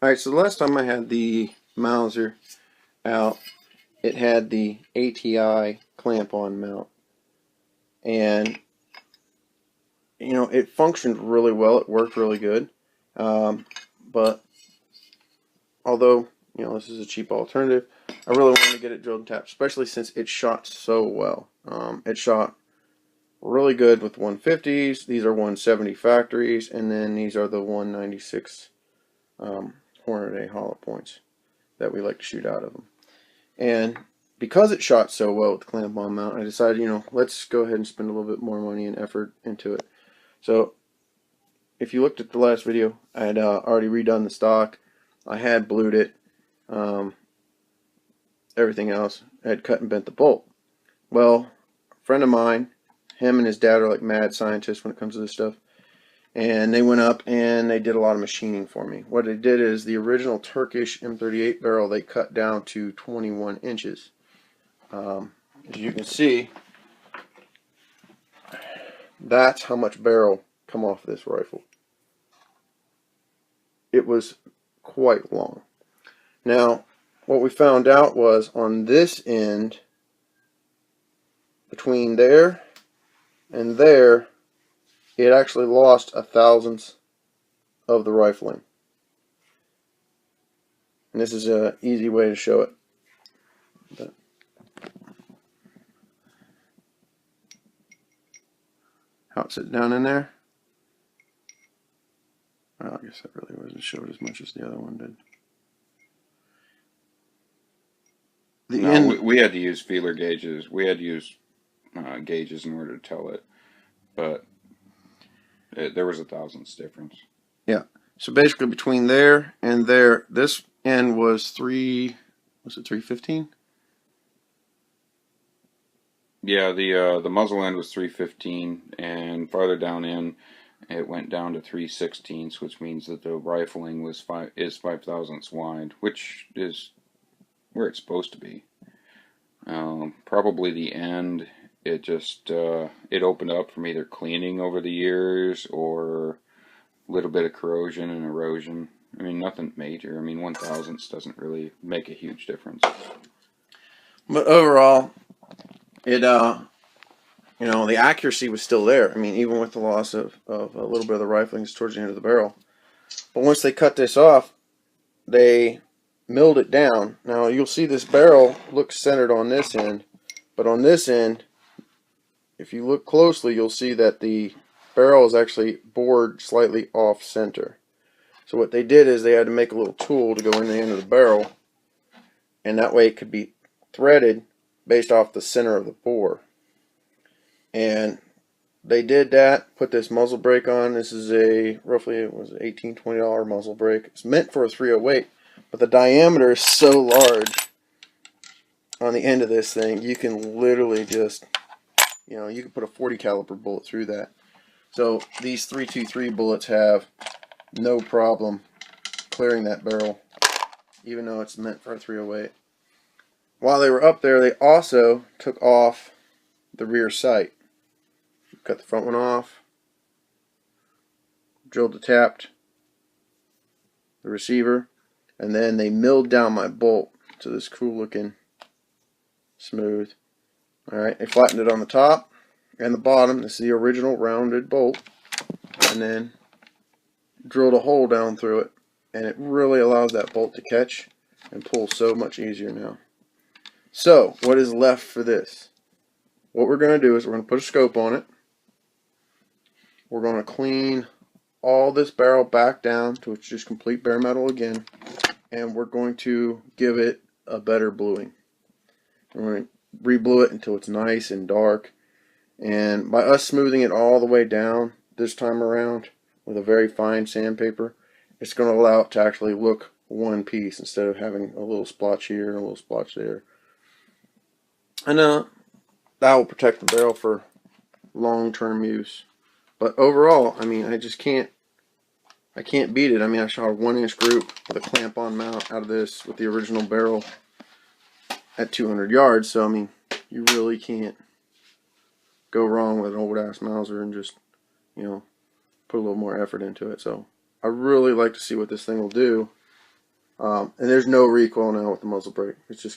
Alright, so the last time I had the Mauser out, it had the ATI clamp-on mount. And, it functioned really well. It worked really good. But, although, this is a cheap alternative, I really wanted to get it drilled and tapped, especially since it shot so well. It shot really good with 150s. These are 170 factories, and then these are the 196 Hornady hollow points that we like to shoot out of them. And because it shot so well with the clamp-on mount, I decided, let's go ahead and spend a little bit more money and effort into it. So, if you looked at the last video, I had already redone the stock. I had blued it. Everything else. I had cut and bent the bolt. Well, a friend of mine, him and his dad are like mad scientists when it comes to this stuff. And they went up and they did a lot of machining for me. What they did is the original Turkish M38 barrel they cut down to 21 inches. As you can see, that's how much barrel come off this rifle. It was quite long. Now, what we found out was on this end, between there and there, it actually lost a thousandth of the rifling. And this is an easy way to show it. But how it sits down in there. Well, I guess that really wasn't showed as much as the other one did. We had to use feeler gauges. We had to use gauges in order to tell it, but there was a thousandths difference. Yeah. So basically, between there and there, this end was 315? Yeah, the muzzle end was 315, and farther down in, it went down to 316, which means that the rifling was 5 thousandths wide, which is where it's supposed to be. Probably the end, it just it opened up from either cleaning over the years or a little bit of corrosion and erosion. I mean, nothing major. I mean, 1 thousandths doesn't really make a huge difference. But overall, it the accuracy was still there. I mean, even with the loss of a little bit of the riflings towards the end of the barrel. But once they cut this off, they milled it down. Now you'll see this barrel looks centered on this end, but on this end, if you look closely, you'll see that the barrel is actually bored slightly off center. So what they did is they had to make a little tool to go in the end of the barrel, and that way it could be threaded based off the center of the bore. And they did that, put this muzzle brake on. This is a roughly, it was $18, $20 muzzle brake. It's meant for a 308, but the diameter is so large on the end of this thing, you can literally just, you can put a 40 caliber bullet through that. So these 323 bullets have no problem clearing that barrel, even though it's meant for a 308. While they were up there, they also took off the rear sight. Cut the front one off, drilled the tapped the receiver, and then they milled down my bolt to this cool looking smooth. Alright, they flattened it on the top and the bottom. This is the original rounded bolt, and then drilled a hole down through it, and it really allows that bolt to catch and pull so much easier now. So what is left for this? What we're going to do is we're going to put a scope on it. We're going to clean all this barrel back down to it's just complete bare metal again, and we're going to give it a better bluing. We're going to re-blue it until it's nice and dark, and by us smoothing it all the way down this time around with a very fine sandpaper, it's going to allow it to actually look one piece instead of having a little splotch here and a little splotch there. And that will protect the barrel for long-term use. But overall, I mean, I can't beat it. I mean, I shot a 1-inch group with a clamp-on mount out of this with the original barrel at 200 yards. So, I mean, you really can't go wrong with an old-ass Mauser and just, put a little more effort into it. So, I really like to see what this thing will do And there's no recoil now with the muzzle brake. It's just